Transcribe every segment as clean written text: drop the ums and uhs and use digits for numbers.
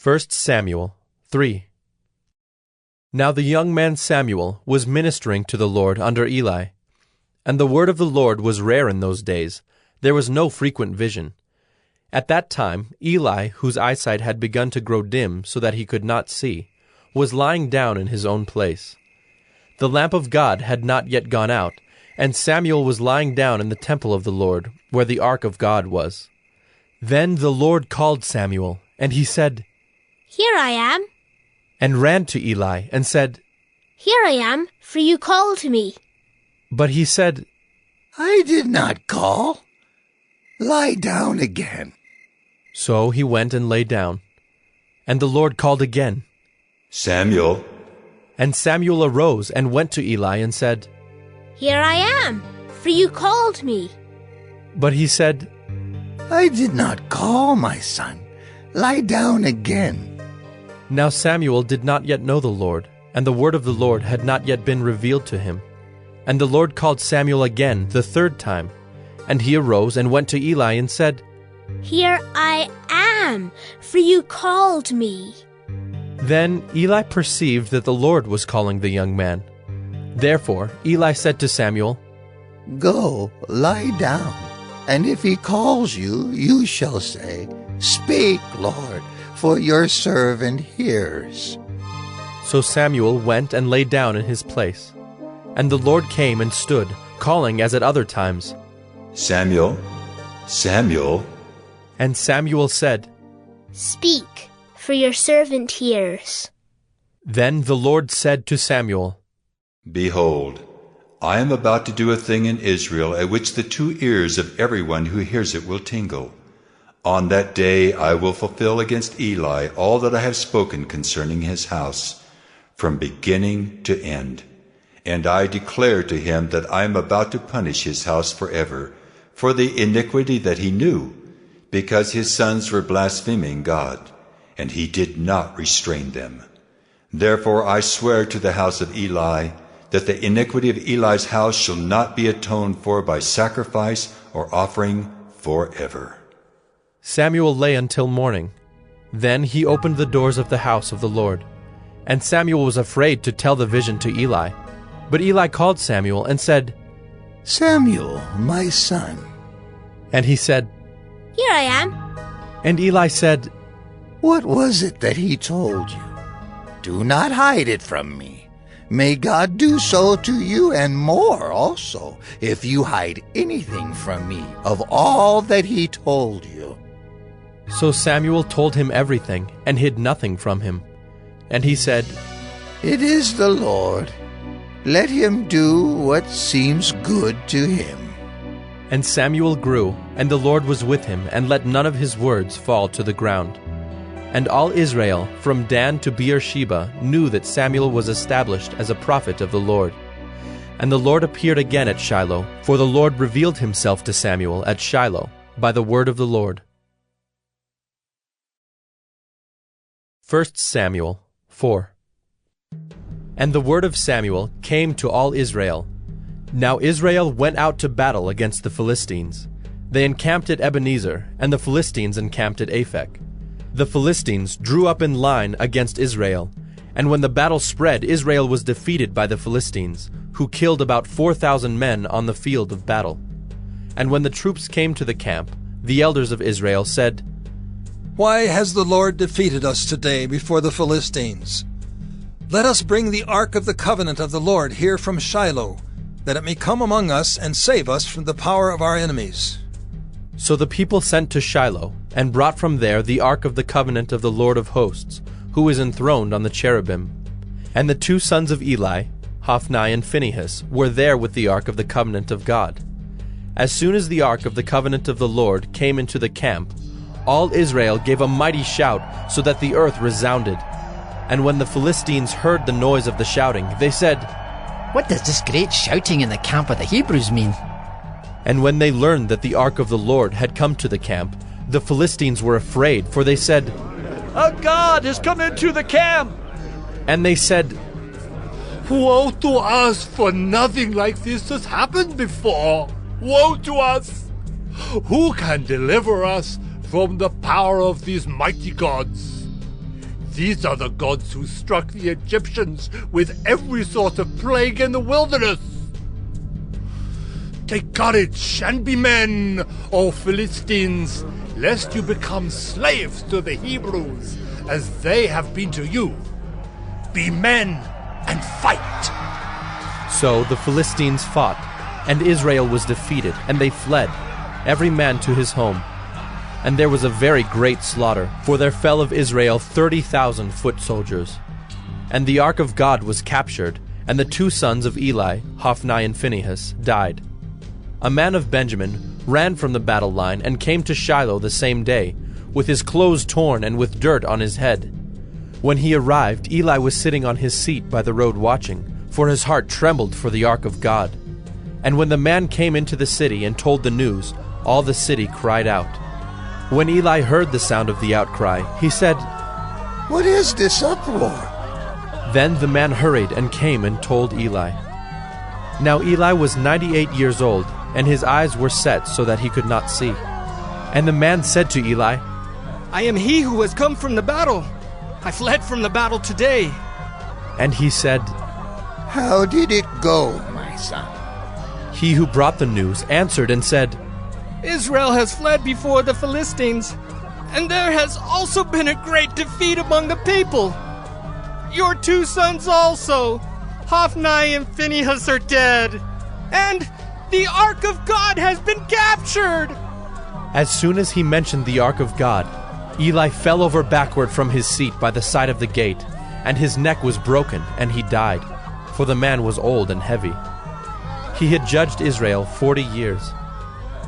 1 Samuel 3. Now the young man Samuel was ministering to the Lord under Eli. And the word of the Lord was rare in those days. There was no frequent vision. At that time Eli, whose eyesight had begun to grow dim so that he could not see, was lying down in his own place. The lamp of God had not yet gone out, and Samuel was lying down in the temple of the Lord, where the ark of God was. Then the Lord called Samuel, and he said, "Here I am." And ran to Eli and said, "Here I am, for you called me." But he said, "I did not call. Lie down again." So he went and lay down. And the Lord called again, "Samuel." And Samuel arose and went to Eli and said, "Here I am, for you called me." But he said, "I did not call, my son. Lie down again." Now Samuel did not yet know the Lord, and the word of the Lord had not yet been revealed to him. And the Lord called Samuel again the third time. And he arose and went to Eli and said, "Here I am, for you called me." Then Eli perceived that the Lord was calling the young man. Therefore Eli said to Samuel, "Go, lie down, and if he calls you, you shall say, 'Speak, Lord, for your servant hears.'" So Samuel went and lay down in his place. And the Lord came and stood, calling as at other times, "Samuel, Samuel." And Samuel said, "Speak, for your servant hears." Then the Lord said to Samuel, "Behold, I am about to do a thing in Israel at which the two ears of everyone who hears it will tingle. On that day I will fulfill against Eli all that I have spoken concerning his house, from beginning to end. And I declare to him that I am about to punish his house forever for the iniquity that he knew, because his sons were blaspheming God, and he did not restrain them. Therefore I swear to the house of Eli that the iniquity of Eli's house shall not be atoned for by sacrifice or offering forever." Samuel lay until morning. Then he opened the doors of the house of the Lord. And Samuel was afraid to tell the vision to Eli. But Eli called Samuel and said, "Samuel, my son." And he said, "Here I am." And Eli said, "What was it that he told you? Do not hide it from me. May God do so to you and more also, if you hide anything from me of all that he told you." So Samuel told him everything, and hid nothing from him. And he said, "It is the Lord. Let him do what seems good to him." And Samuel grew, and the Lord was with him, and let none of his words fall to the ground. And all Israel, from Dan to Beersheba, knew that Samuel was established as a prophet of the Lord. And the Lord appeared again at Shiloh, for the Lord revealed himself to Samuel at Shiloh by the word of the Lord. 1 Samuel 4. And the word of Samuel came to all Israel. Now Israel went out to battle against the Philistines. They encamped at Ebenezer, and the Philistines encamped at Aphek. The Philistines drew up in line against Israel, and when the battle spread, Israel was defeated by the Philistines, who killed about 4,000 men on the field of battle. And when the troops came to the camp, the elders of Israel said, "Why has the Lord defeated us today before the Philistines? Let us bring the ark of the covenant of the Lord here from Shiloh, that it may come among us and save us from the power of our enemies." So the people sent to Shiloh, and brought from there the ark of the covenant of the Lord of hosts, who is enthroned on the cherubim. And the two sons of Eli, Hophni and Phinehas, were there with the ark of the covenant of God. As soon as the ark of the covenant of the Lord came into the camp, all Israel gave a mighty shout, so that the earth resounded. And when the Philistines heard the noise of the shouting, they said, "What does this great shouting in the camp of the Hebrews mean?" And when they learned that the ark of the Lord had come to the camp, the Philistines were afraid, for they said, "A god has come into the camp!" And they said, "Woe to us, for nothing like this has happened before! Woe to us! Who can deliver us from the power of these mighty gods?" These are the gods who struck the Egyptians with every sort of plague in the wilderness. Take courage and be men, O Philistines, lest you become slaves to the Hebrews, as they have been to you. Be men and fight. So the Philistines fought, and Israel was defeated, and they fled, every man to his home. And there was a very great slaughter, for there fell of Israel 30,000 foot soldiers. And the ark of God was captured, and the 2 sons of Eli, Hophni and Phinehas, died. A man of Benjamin ran from the battle line and came to Shiloh the same day, with his clothes torn and with dirt on his head. When he arrived, Eli was sitting on his seat by the road watching, for his heart trembled for the ark of God. And when the man came into the city and told the news, all the city cried out. When Eli heard the sound of the outcry, he said, What is this uproar? Then the man hurried and came and told Eli. Now Eli was 98 years old, and his eyes were set so that he could not see. And the man said to Eli, I am he who has come from the battle. I fled from the battle today. And he said, How did it go, my son? He who brought the news answered and said, Israel has fled before the Philistines, and there has also been a great defeat among the people. Your 2 sons also, Hophni and Phinehas, are dead, and the ark of God has been captured. As soon as he mentioned the ark of God, Eli fell over backward from his seat by the side of the gate, and his neck was broken, and he died, for the man was old and heavy. He had judged Israel 40 years.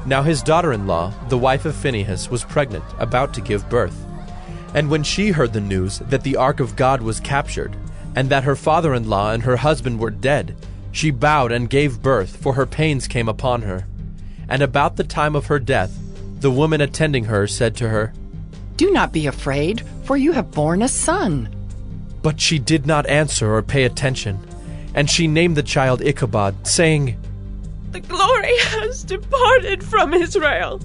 Now his daughter-in-law, the wife of Phinehas, was pregnant, about to give birth. And when she heard the news that the ark of God was captured, and that her father-in-law and her husband were dead, she bowed and gave birth, for her pains came upon her. And about the time of her death, the woman attending her said to her, Do not be afraid, for you have borne a son. But she did not answer or pay attention, and she named the child Ichabod, saying, The glory has departed from Israel.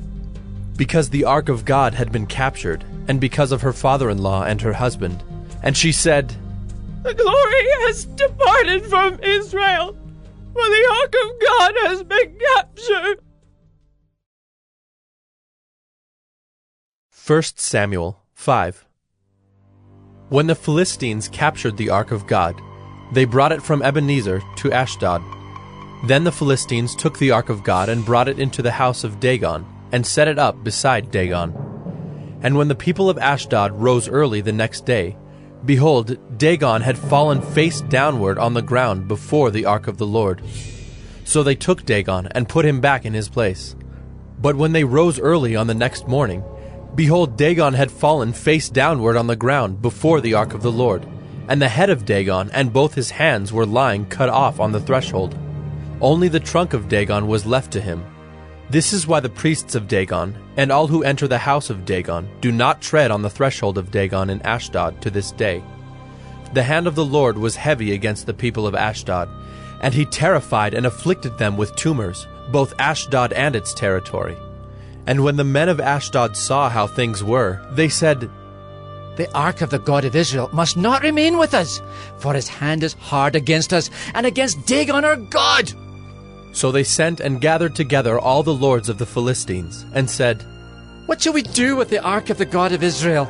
Because the ark of God had been captured, and because of her father-in-law and her husband. And she said, The glory has departed from Israel, for the ark of God has been captured. 1 Samuel 5. When the Philistines captured the ark of God, they brought it from Ebenezer to Ashdod. Then the Philistines took the ark of God and brought it into the house of Dagon, and set it up beside Dagon. And when the people of Ashdod rose early the next day, behold, Dagon had fallen face downward on the ground before the ark of the Lord. So they took Dagon and put him back in his place. But when they rose early on the next morning, behold, Dagon had fallen face downward on the ground before the ark of the Lord, and the head of Dagon and both his hands were lying cut off on the threshold. Only the trunk of Dagon was left to him. This is why the priests of Dagon, and all who enter the house of Dagon, do not tread on the threshold of Dagon in Ashdod to this day. The hand of the Lord was heavy against the people of Ashdod, and he terrified and afflicted them with tumors, both Ashdod and its territory. And when the men of Ashdod saw how things were, they said, The ark of the God of Israel must not remain with us, for his hand is hard against us and against Dagon our God. So they sent and gathered together all the lords of the Philistines, and said, What shall we do with the ark of the God of Israel?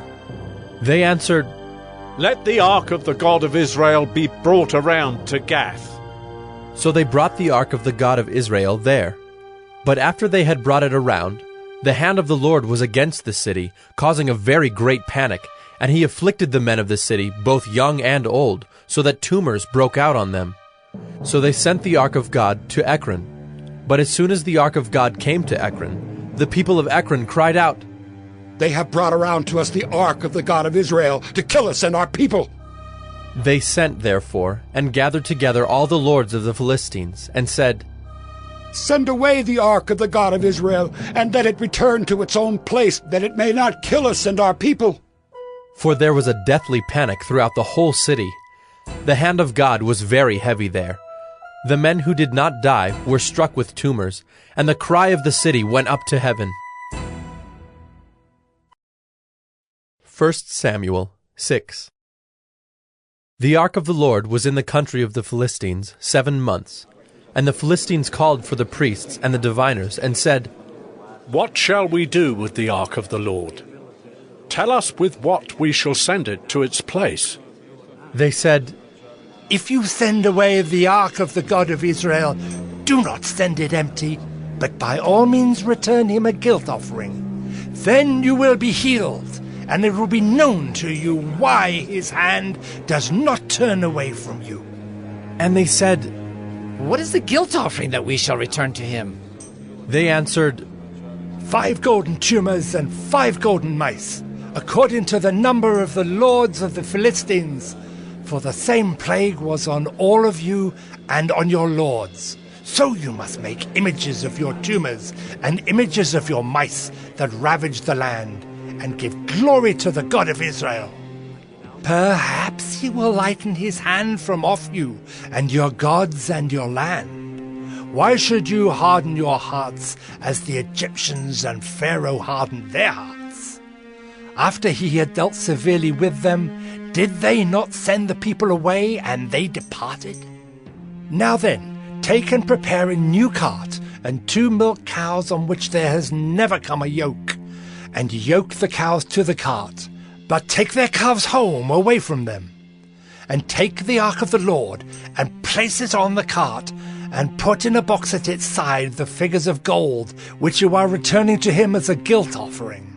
They answered, Let the ark of the God of Israel be brought around to Gath. So they brought the ark of the God of Israel there. But after they had brought it around, the hand of the Lord was against the city, causing a very great panic, and he afflicted the men of the city, both young and old, so that tumors broke out on them. So they sent the ark of God to Ekron. But as soon as the ark of God came to Ekron, the people of Ekron cried out, They have brought around to us the ark of the God of Israel to kill us and our people. They sent, therefore, and gathered together all the lords of the Philistines, and said, Send away the ark of the God of Israel, and let it return to its own place, that it may not kill us and our people. For there was a deathly panic throughout the whole city. The hand of God was very heavy there. The men who did not die were struck with tumors, and the cry of the city went up to heaven. 1 Samuel 6. The ark of the Lord was in the country of the Philistines 7 months. And the Philistines called for the priests and the diviners and said, "What shall we do with the ark of the Lord? Tell us with what we shall send it to its place." They said, "If you send away the ark of the God of Israel, do not send it empty, but by all means return him a guilt offering. Then you will be healed, and it will be known to you why his hand does not turn away from you." And they said, "What is the guilt offering that we shall return to him?" They answered, 5 golden tumors and 5 golden mice, according to the number of the lords of the Philistines. For the same plague was on all of you and on your lords. So you must make images of your tumors and images of your mice that ravage the land, and give glory to the God of Israel. Perhaps he will lighten his hand from off you and your gods and your land. Why should you harden your hearts as the Egyptians and Pharaoh hardened their hearts? After he had dealt severely with them, did they not send the people away, and they departed? Now then, take and prepare a new cart, and 2 milk cows on which there has never come a yoke, and yoke the cows to the cart, but take their calves home away from them. And take the ark of the Lord, and place it on the cart, and put in a box at its side the figures of gold, which you are returning to him as a guilt offering.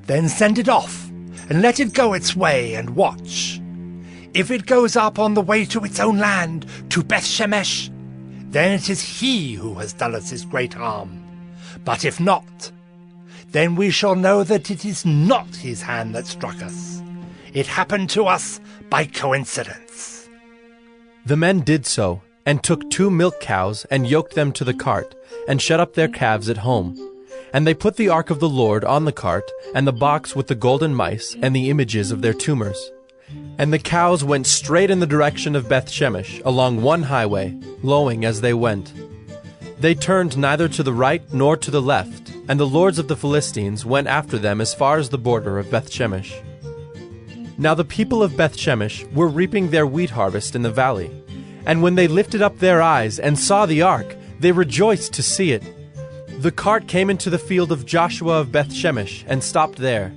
Then send it off, and let it go its way, and watch. If it goes up on the way to its own land, to Beth-Shemesh, then it is he who has done us this great harm. But if not, then we shall know that it is not his hand that struck us. It happened to us by coincidence." The men did so, and took 2 milk cows, and yoked them to the cart, and shut up their calves at home. And they put the ark of the Lord on the cart, and the box with the golden mice, and the images of their tumors. And the cows went straight in the direction of Beth-Shemesh, along one highway, lowing as they went. They turned neither to the right nor to the left, and the lords of the Philistines went after them as far as the border of Beth-Shemesh. Now the people of Beth-Shemesh were reaping their wheat harvest in the valley. And when they lifted up their eyes and saw the ark, they rejoiced to see it. The cart came into the field of Joshua of Beth-Shemesh and stopped there.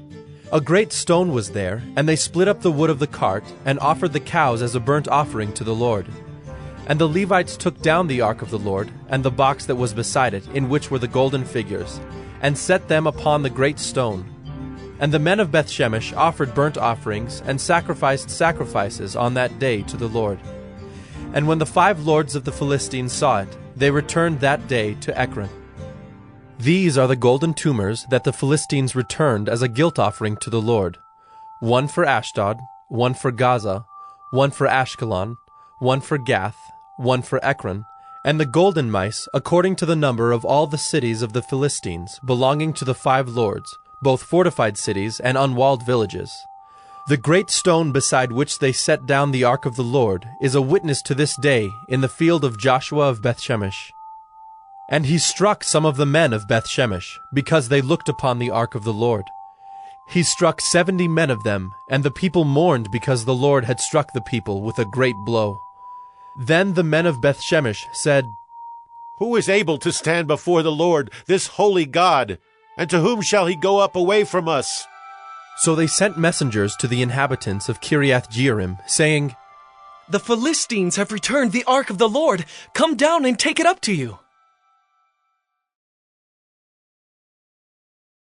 A great stone was there, and they split up the wood of the cart and offered the cows as a burnt offering to the Lord. And the Levites took down the ark of the Lord and the box that was beside it, in which were the golden figures, and set them upon the great stone. And the men of Beth-Shemesh offered burnt offerings and sacrificed sacrifices on that day to the Lord. And when the 5 lords of the Philistines saw it, they returned that day to Ekron. These are the golden tumors that the Philistines returned as a guilt offering to the Lord: 1 for Ashdod, 1 for Gaza, 1 for Ashkelon, 1 for Gath, 1 for Ekron, and the golden mice according to the number of all the cities of the Philistines, belonging to the 5 lords, both fortified cities and unwalled villages. The great stone beside which they set down the ark of the Lord is a witness to this day in the field of Joshua of Beth-Shemesh. And he struck some of the men of Beth-Shemesh, because they looked upon the ark of the Lord. He struck 70 men of them, and the people mourned because the Lord had struck the people with a great blow. Then the men of Beth-Shemesh said, "Who is able to stand before the Lord, this holy God? And to whom shall he go up away from us?" So they sent messengers to the inhabitants of Kiriath-Jearim, saying, "The Philistines have returned the ark of the Lord. Come down and take it up to you."